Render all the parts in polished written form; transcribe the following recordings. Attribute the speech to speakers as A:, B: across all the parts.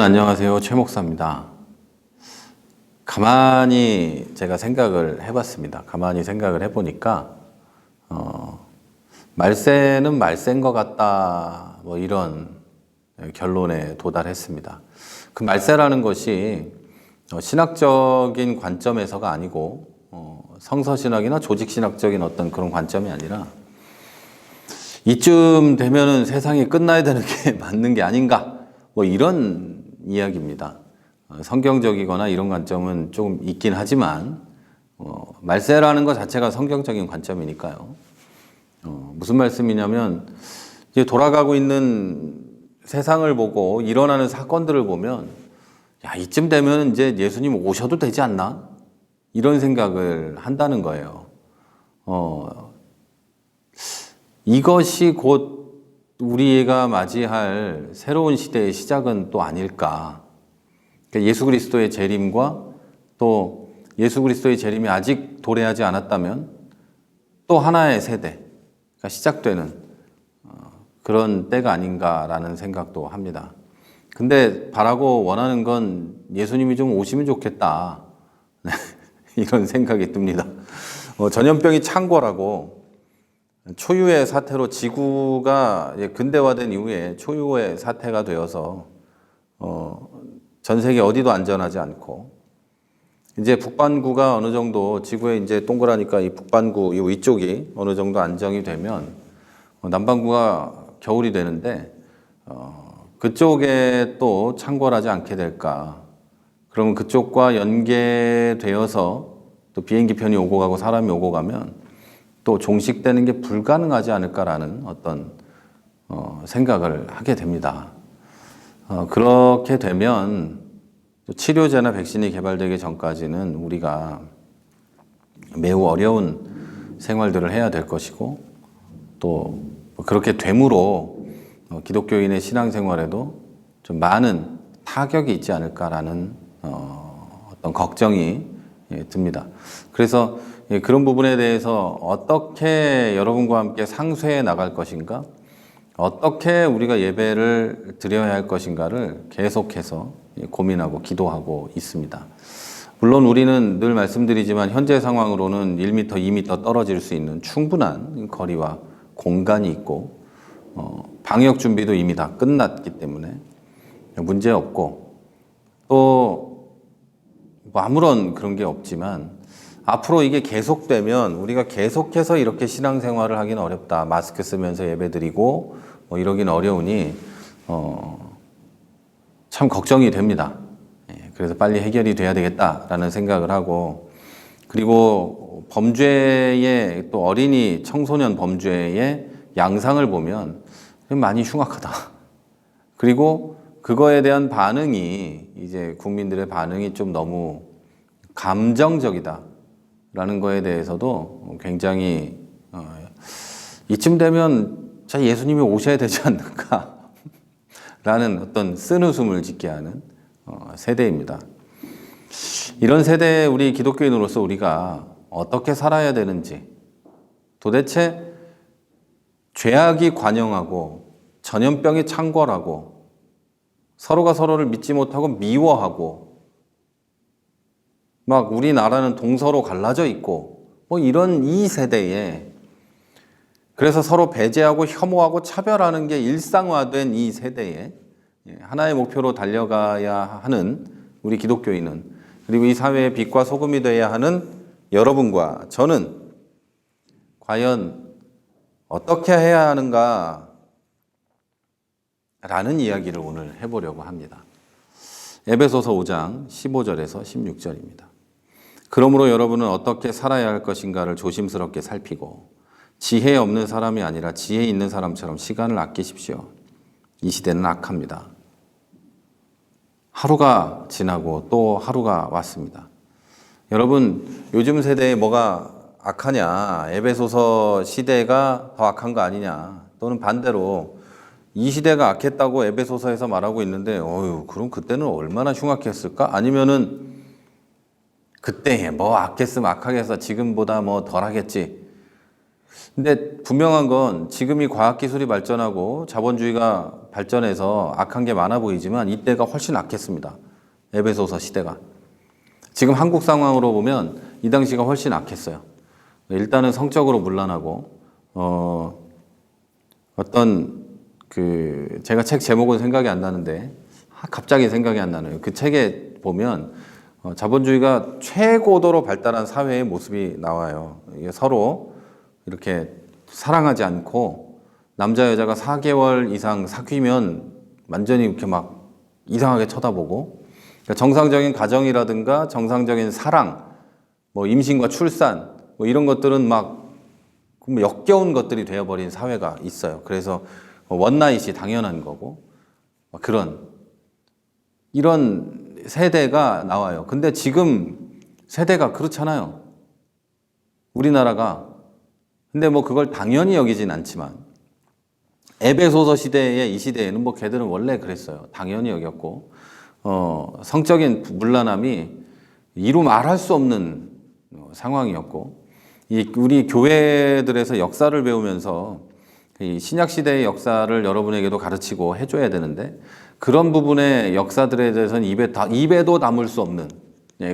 A: 안녕하세요. 최 목사입니다. 가만히 제가 생각을 해봤습니다. 가만히 생각을 해보니까 말세는 말세인 것 같다, 뭐 이런 결론에 도달했습니다. 그 말세라는 것이 신학적인 관점에서가 아니고 성서신학이나 조직신학적인 어떤 그런 관점이 아니라 이쯤 되면은 세상이 끝나야 되는 게 맞는 게 아닌가, 뭐 이런 이야기입니다. 성경적이거나 이런 관점은 조금 있긴 하지만 말세라는 것 자체가 성경적인 관점이니까요. 무슨 말씀이냐면 이제 돌아가고 있는 세상을 보고 일어나는 사건들을 보면 야, 이쯤 되면 이제 예수님 오셔도 되지 않나? 이런 생각을 한다는 거예요. 이것이 곧 우리가 맞이할 새로운 시대의 시작은 또 아닐까. 그러니까 예수 그리스도의 재림과 또 예수 그리스도의 재림이 아직 도래하지 않았다면 또 하나의 세대가 시작되는 그런 때가 아닌가라는 생각도 합니다. 근데 바라고 원하는 건 예수님이 좀 오시면 좋겠다. 이런 생각이 듭니다. 전염병이 창궐하고 초유의 사태로 지구가 근대화된 이후에 초유의 사태가 되어서 전 세계 어디도 안전하지 않고 이제 북반구가 어느 정도 지구에 이제 동그라니까 이 북반구 이 위쪽이 어느 정도 안정이 되면 남반구가 겨울이 되는데 그쪽에 또 창궐하지 않게 될까? 그러면 그쪽과 연계되어서 또 비행기 편이 오고 가고 사람이 오고 가면 또 종식되는 게 불가능하지 않을까라는 어떤 생각을 하게 됩니다. 그렇게 되면 치료제나 백신이 개발되기 전까지는 우리가 매우 어려운 생활들을 해야 될 것이고 또 그렇게 되므로 기독교인의 신앙생활에도 좀 많은 타격이 있지 않을까라는 어떤 걱정이 듭니다. 그래서 그런 부분에 대해서 어떻게 여러분과 함께 상쇄해 나갈 것인가, 어떻게 우리가 예배를 드려야 할 것인가를 계속해서 고민하고 기도하고 있습니다. 물론 우리는 늘 말씀드리지만 현재 상황으로는 1m, 2m 떨어질 수 있는 충분한 거리와 공간이 있고 방역 준비도 이미 다 끝났기 때문에 문제 없고 또 뭐 아무런 그런 게 없지만 앞으로 이게 계속되면 우리가 계속해서 이렇게 신앙생활을 하기는 어렵다. 마스크 쓰면서 예배드리고 뭐 이러긴 어려우니 참 걱정이 됩니다. 그래서 빨리 해결이 돼야 되겠다라는 생각을 하고 그리고 범죄의 또 어린이 청소년 범죄의 양상을 보면 많이 흉악하다. 그리고 그거에 대한 반응이 이제 국민들의 반응이 좀 너무 감정적이다라는 거에 대해서도 굉장히 이쯤 되면 자 예수님이 오셔야 되지 않는가 라는 어떤 쓴웃음을 짓게 하는 세대입니다. 이런 세대에 우리 기독교인으로서 우리가 어떻게 살아야 되는지 도대체 죄악이 관영하고 전염병이 창궐하고 서로가 서로를 믿지 못하고 미워하고 막 우리나라는 동서로 갈라져 있고 뭐 이런 이 세대에 그래서 서로 배제하고 혐오하고 차별하는 게 일상화된 이 세대에 하나의 목표로 달려가야 하는 우리 기독교인은 그리고 이 사회의 빛과 소금이 되어야 하는 여러분과 저는 과연 어떻게 해야 하는가 라는 이야기를 오늘 해보려고 합니다. 에베소서 5장 15절에서 16절입니다. 그러므로 여러분은 어떻게 살아야 할 것인가를 조심스럽게 살피고 지혜 없는 사람이 아니라 지혜 있는 사람처럼 시간을 아끼십시오. 이 시대는 악합니다. 하루가 지나고 또 하루가 왔습니다. 여러분 요즘 세대에 뭐가 악하냐, 에베소서 시대가 더 악한 거 아니냐, 또는 반대로 이 시대가 악했다고 에베소서에서 말하고 있는데 그럼 그때는 얼마나 흉악했을까? 아니면은 그때 뭐 악했으면 악하게 해서 지금보다 뭐 덜하겠지. 근데 분명한 건 지금이 과학기술이 발전하고 자본주의가 발전해서 악한 게 많아 보이지만 이때가 훨씬 악했습니다. 에베소서 시대가. 지금 한국 상황으로 보면 이 당시가 훨씬 악했어요. 일단은 성적으로 문란하고, 어떤 제가 책 제목은 생각이 안 나는데, 갑자기 생각이 안 나네요. 그 책에 보면 자본주의가 최고도로 발달한 사회의 모습이 나와요. 이게 서로 이렇게 사랑하지 않고 남자 여자가 4개월 이상 사귀면 완전히 이렇게 막 이상하게 쳐다보고, 그러니까 정상적인 가정이라든가 정상적인 사랑, 뭐 임신과 출산 뭐 이런 것들은 막 역겨운 것들이 되어버린 사회가 있어요. 그래서 원나잇이 당연한 거고 이런 세대가 나와요. 근데 지금 세대가 그렇잖아요. 우리나라가. 근데 뭐 그걸 당연히 여기진 않지만 에베소서 시대의 이 시대에는 뭐 걔들은 원래 그랬어요. 당연히 여겼고 성적인 문란함이 이루 말할 수 없는 상황이었고, 우리 교회들에서 역사를 배우면서 이 신약 시대의 역사를 여러분에게도 가르치고 해줘야 되는데 그런 부분의 역사들에 대해서는 입에도 담을 수 없는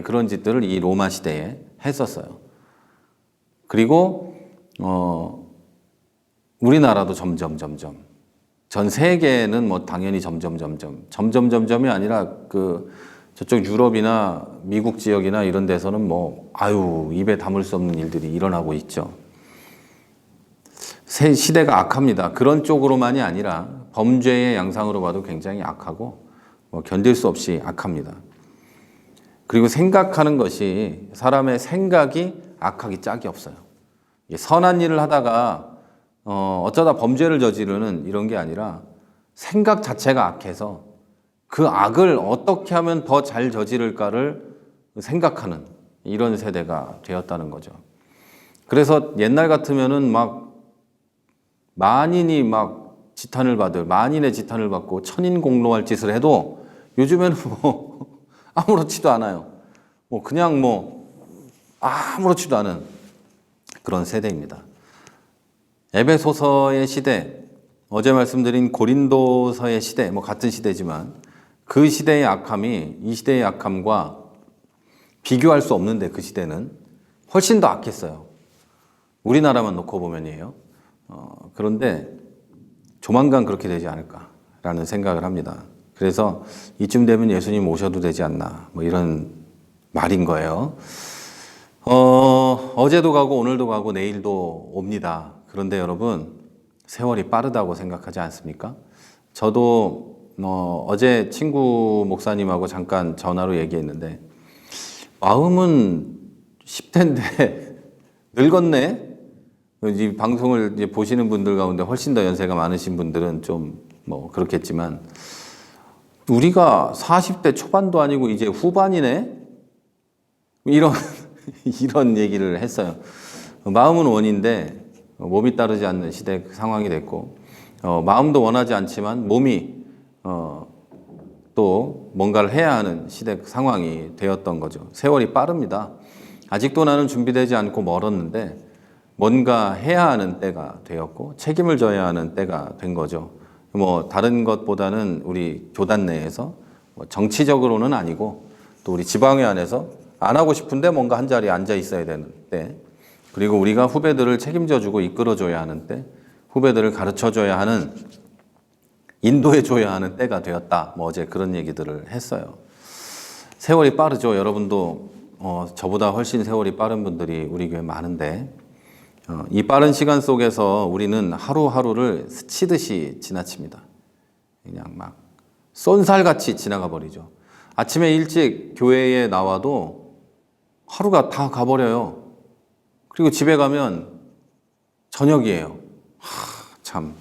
A: 그런 짓들을 이 로마 시대에 했었어요. 그리고 우리나라도 점점 전 세계는 뭐 당연히 점점점이 아니라 저쪽 유럽이나 미국 지역이나 이런 데서는 뭐 입에 담을 수 없는 일들이 일어나고 있죠. 시대가 악합니다. 그런 쪽으로만이 아니라 범죄의 양상으로 봐도 굉장히 악하고 견딜 수 없이 악합니다. 그리고 생각하는 것이, 사람의 생각이 악하기 짝이 없어요. 선한 일을 하다가 어쩌다 범죄를 저지르는 이런 게 아니라 생각 자체가 악해서 그 악을 어떻게 하면 더 잘 저지를까를 생각하는 이런 세대가 되었다는 거죠. 그래서 옛날 같으면은 만인의 지탄을 받고 천인공노할 짓을 해도 요즘에는 아무렇지도 않아요. 그냥 아무렇지도 않은 그런 세대입니다. 에베소서의 시대, 어제 말씀드린 고린도서의 시대, 같은 시대지만 그 시대의 악함이 이 시대의 악함과 비교할 수 없는데 그 시대는 훨씬 더 악했어요. 우리나라만 놓고 보면이에요. 그런데 조만간 그렇게 되지 않을까라는 생각을 합니다. 그래서 이쯤 되면 예수님 오셔도 되지 않나, 이런 말인 거예요. 어제도 가고 오늘도 가고 내일도 옵니다. 그런데 여러분, 세월이 빠르다고 생각하지 않습니까? 저도 어제 친구 목사님하고 잠깐 전화로 얘기했는데, 마음은 10대인데 늙었네? 이 방송을 이제 보시는 분들 가운데 훨씬 더 연세가 많으신 분들은 좀 그렇겠지만, 우리가 40대 초반도 아니고 이제 후반이네? 이런 얘기를 했어요. 마음은 원인데 몸이 따르지 않는 시대 상황이 됐고, 마음도 원하지 않지만 몸이 또 뭔가를 해야 하는 시대 상황이 되었던 거죠. 세월이 빠릅니다. 아직도 나는 준비되지 않고 멀었는데 뭔가 해야 하는 때가 되었고 책임을 져야 하는 때가 된 거죠. 다른 것보다는 우리 교단 내에서 정치적으로는 아니고 또 우리 지방회 안에서 안 하고 싶은데 뭔가 한 자리에 앉아 있어야 되는 때, 그리고 우리가 후배들을 책임져주고 이끌어줘야 하는 때, 후배들을 가르쳐줘야 하는, 인도해줘야 하는 때가 되었다. 어제 그런 얘기들을 했어요. 세월이 빠르죠. 여러분도 저보다 훨씬 세월이 빠른 분들이 우리 교회에 많은데, 이 빠른 시간 속에서 우리는 하루하루를 스치듯이 지나칩니다. 그냥 쏜살같이 지나가 버리죠. 아침에 일찍 교회에 나와도 하루가 다 가버려요. 그리고 집에 가면 저녁이에요. 참.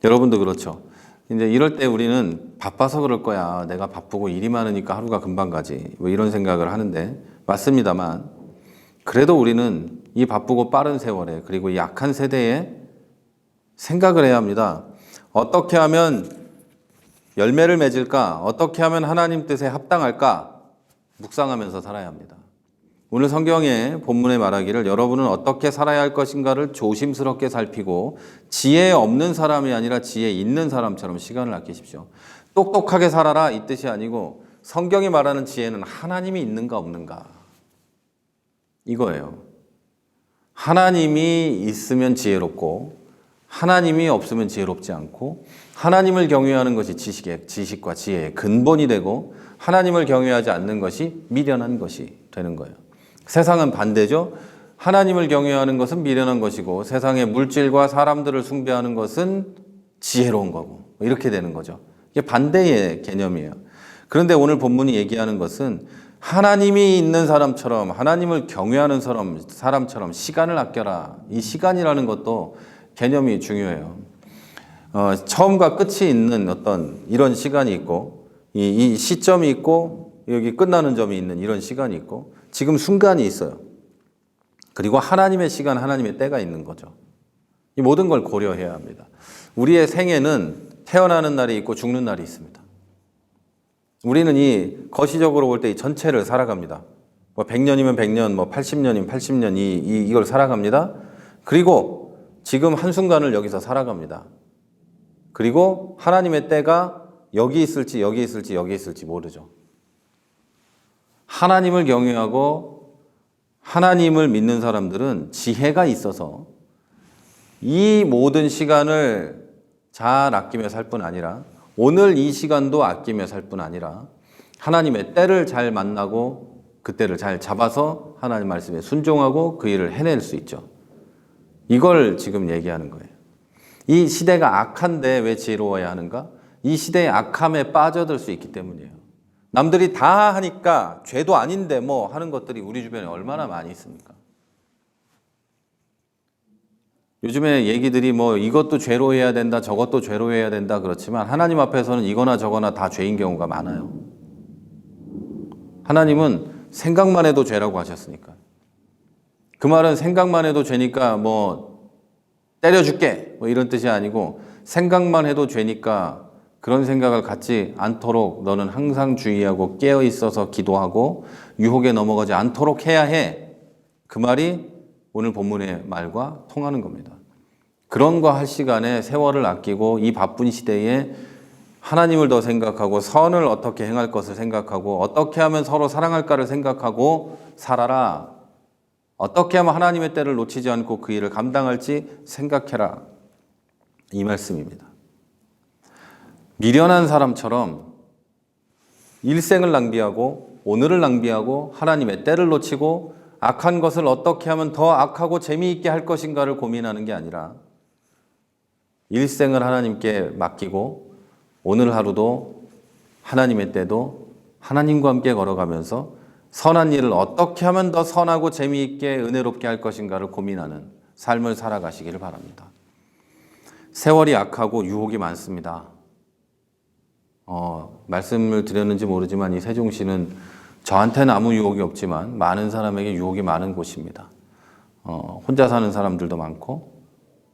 A: 여러분도 그렇죠. 이제 이럴 때 우리는 바빠서 그럴 거야. 내가 바쁘고 일이 많으니까 하루가 금방 가지. 이런 생각을 하는데, 맞습니다만, 그래도 우리는 이 바쁘고 빠른 세월에, 그리고 이 약한 세대에 생각을 해야 합니다. 어떻게 하면 열매를 맺을까? 어떻게 하면 하나님 뜻에 합당할까? 묵상하면서 살아야 합니다. 오늘 성경의 본문에 말하기를 여러분은 어떻게 살아야 할 것인가를 조심스럽게 살피고 지혜 없는 사람이 아니라 지혜 있는 사람처럼 시간을 아끼십시오. 똑똑하게 살아라 이 뜻이 아니고 성경이 말하는 지혜는 하나님이 있는가 없는가 이거예요. 하나님이 있으면 지혜롭고 하나님이 없으면 지혜롭지 않고 하나님을 경외하는 것이 지식과 지혜의 근본이 되고 하나님을 경외하지 않는 것이 미련한 것이 되는 거예요. 세상은 반대죠. 하나님을 경외하는 것은 미련한 것이고 세상의 물질과 사람들을 숭배하는 것은 지혜로운 거고 이렇게 되는 거죠. 이게 반대의 개념이에요. 그런데 오늘 본문이 얘기하는 것은 하나님이 있는 사람처럼 하나님을 경외하는 사람처럼 시간을 아껴라. 이 시간이라는 것도 개념이 중요해요. 처음과 끝이 있는 어떤 이런 시간이 있고 이 시점이 있고 여기 끝나는 점이 있는 이런 시간이 있고 지금 순간이 있어요. 그리고 하나님의 시간, 하나님의 때가 있는 거죠. 이 모든 걸 고려해야 합니다. 우리의 생애는 태어나는 날이 있고 죽는 날이 있습니다. 우리는 이 거시적으로 볼 때 이 전체를 살아갑니다. 뭐 100년이면 100년, 뭐 80년이면 80년 이걸 살아갑니다. 그리고 지금 한순간을 여기서 살아갑니다. 그리고 하나님의 때가 여기 있을지 여기 있을지 여기 있을지 모르죠. 하나님을 경외하고 하나님을 믿는 사람들은 지혜가 있어서 이 모든 시간을 잘 아끼며 살 뿐 아니라 오늘 이 시간도 아끼며 살 뿐 아니라 하나님의 때를 잘 만나고 그 때를 잘 잡아서 하나님 말씀에 순종하고 그 일을 해낼 수 있죠. 이걸 지금 얘기하는 거예요. 이 시대가 악한데 왜 지혜로워야 하는가? 이 시대의 악함에 빠져들 수 있기 때문이에요. 남들이 다 하니까 죄도 아닌데 뭐 하는 것들이 우리 주변에 얼마나 많이 있습니까? 요즘에 얘기들이 뭐 이것도 죄로 해야 된다, 저것도 죄로 해야 된다 그렇지만 하나님 앞에서는 이거나 저거나 다 죄인 경우가 많아요. 하나님은 생각만 해도 죄라고 하셨으니까. 그 말은 생각만 해도 죄니까 뭐 때려줄게 뭐 이런 뜻이 아니고 생각만 해도 죄니까 그런 생각을 갖지 않도록 너는 항상 주의하고 깨어 있어서 기도하고 유혹에 넘어가지 않도록 해야 해. 그 말이 오늘 본문의 말과 통하는 겁니다. 그런 거 할 시간에 세월을 아끼고 이 바쁜 시대에 하나님을 더 생각하고 선을 어떻게 행할 것을 생각하고 어떻게 하면 서로 사랑할까를 생각하고 살아라. 어떻게 하면 하나님의 때를 놓치지 않고 그 일을 감당할지 생각해라. 이 말씀입니다. 미련한 사람처럼 일생을 낭비하고 오늘을 낭비하고 하나님의 때를 놓치고 악한 것을 어떻게 하면 더 악하고 재미있게 할 것인가를 고민하는 게 아니라 일생을 하나님께 맡기고 오늘 하루도 하나님의 때도 하나님과 함께 걸어가면서 선한 일을 어떻게 하면 더 선하고 재미있게 은혜롭게 할 것인가를 고민하는 삶을 살아가시기를 바랍니다. 세월이 악하고 유혹이 많습니다. 말씀을 드렸는지 모르지만 이 세종시는 저한테는 아무 유혹이 없지만 많은 사람에게 유혹이 많은 곳입니다. 혼자 사는 사람들도 많고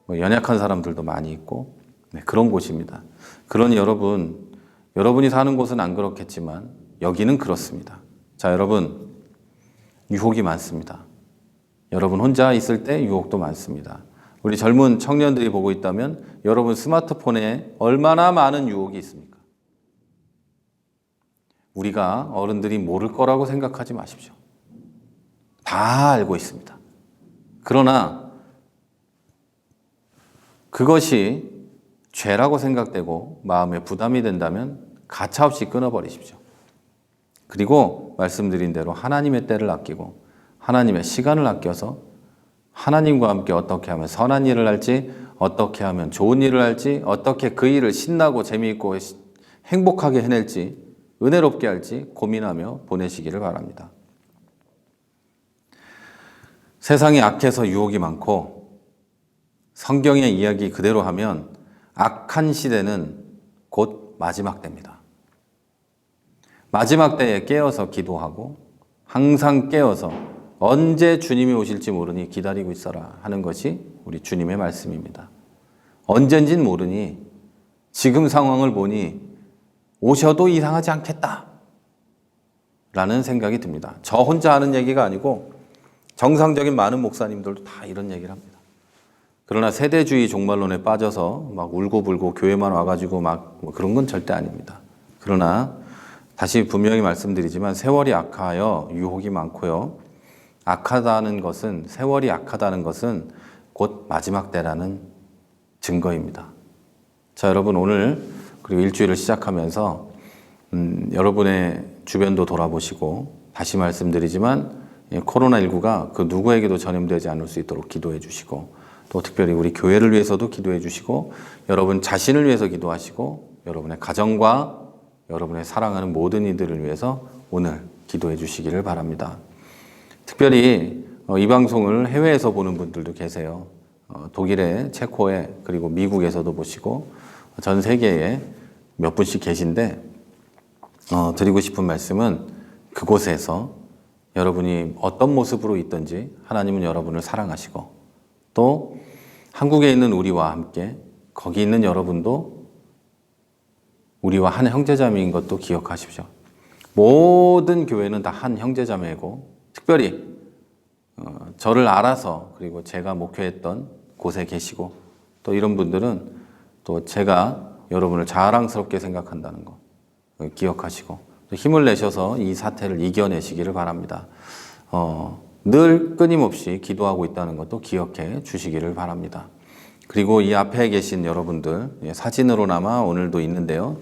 A: 연약한 사람들도 많이 있고 그런 곳입니다. 그러니 여러분이 사는 곳은 안 그렇겠지만 여기는 그렇습니다. 자, 여러분 유혹이 많습니다. 여러분 혼자 있을 때 유혹도 많습니다. 우리 젊은 청년들이 보고 있다면 여러분 스마트폰에 얼마나 많은 유혹이 있습니까? 우리가 어른들이 모를 거라고 생각하지 마십시오. 다 알고 있습니다. 그러나 그것이 죄라고 생각되고 마음에 부담이 된다면 가차없이 끊어버리십시오. 그리고 말씀드린 대로 하나님의 때를 아끼고 하나님의 시간을 아껴서 하나님과 함께 어떻게 하면 선한 일을 할지 어떻게 하면 좋은 일을 할지 어떻게 그 일을 신나고 재미있고 행복하게 해낼지 은혜롭게 할지 고민하며 보내시기를 바랍니다. 세상이 악해서 유혹이 많고 성경의 이야기 그대로 하면 악한 시대는 곧 마지막 때입니다. 마지막 때에 깨어서 기도하고 항상 깨어서 언제 주님이 오실지 모르니 기다리고 있어라 하는 것이 우리 주님의 말씀입니다. 언젠진 모르니 지금 상황을 보니 오셔도 이상하지 않겠다 라는 생각이 듭니다. 저 혼자 하는 얘기가 아니고 정상적인 많은 목사님들도 다 이런 얘기를 합니다. 그러나 세대주의 종말론에 빠져서 막 울고불고 교회만 와가지고 막 그런 건 절대 아닙니다. 그러나 다시 분명히 말씀드리지만 세월이 악하여 유혹이 많고요. 악하다는 것은, 세월이 악하다는 것은 곧 마지막 때라는 증거입니다. 자, 여러분 오늘 그리고 일주일을 시작하면서 여러분의 주변도 돌아보시고 다시 말씀드리지만 코로나19가 그 누구에게도 전염되지 않을 수 있도록 기도해 주시고 또 특별히 우리 교회를 위해서도 기도해 주시고 여러분 자신을 위해서 기도하시고 여러분의 가정과 여러분의 사랑하는 모든 이들을 위해서 오늘 기도해 주시기를 바랍니다. 특별히 이 방송을 해외에서 보는 분들도 계세요. 독일에, 체코에, 그리고 미국에서도 보시고 전 세계에 몇 분씩 계신데 드리고 싶은 말씀은 그곳에서 여러분이 어떤 모습으로 있든지 하나님은 여러분을 사랑하시고 또 한국에 있는 우리와 함께 거기 있는 여러분도 우리와 한 형제자매인 것도 기억하십시오. 모든 교회는 다 한 형제자매고 특별히 저를 알아서 그리고 제가 목회했던 곳에 계시고 또 이런 분들은 또 제가 여러분을 자랑스럽게 생각한다는 거 기억하시고 또 힘을 내셔서 이 사태를 이겨내시기를 바랍니다. 늘 끊임없이 기도하고 있다는 것도 기억해 주시기를 바랍니다. 그리고 이 앞에 계신 여러분들 사진으로나마 오늘도 있는데요.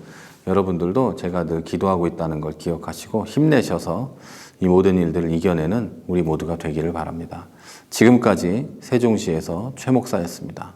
A: 여러분들도 제가 늘 기도하고 있다는 걸 기억하시고 힘내셔서 이 모든 일들을 이겨내는 우리 모두가 되기를 바랍니다. 지금까지 세종시에서 최 목사였습니다.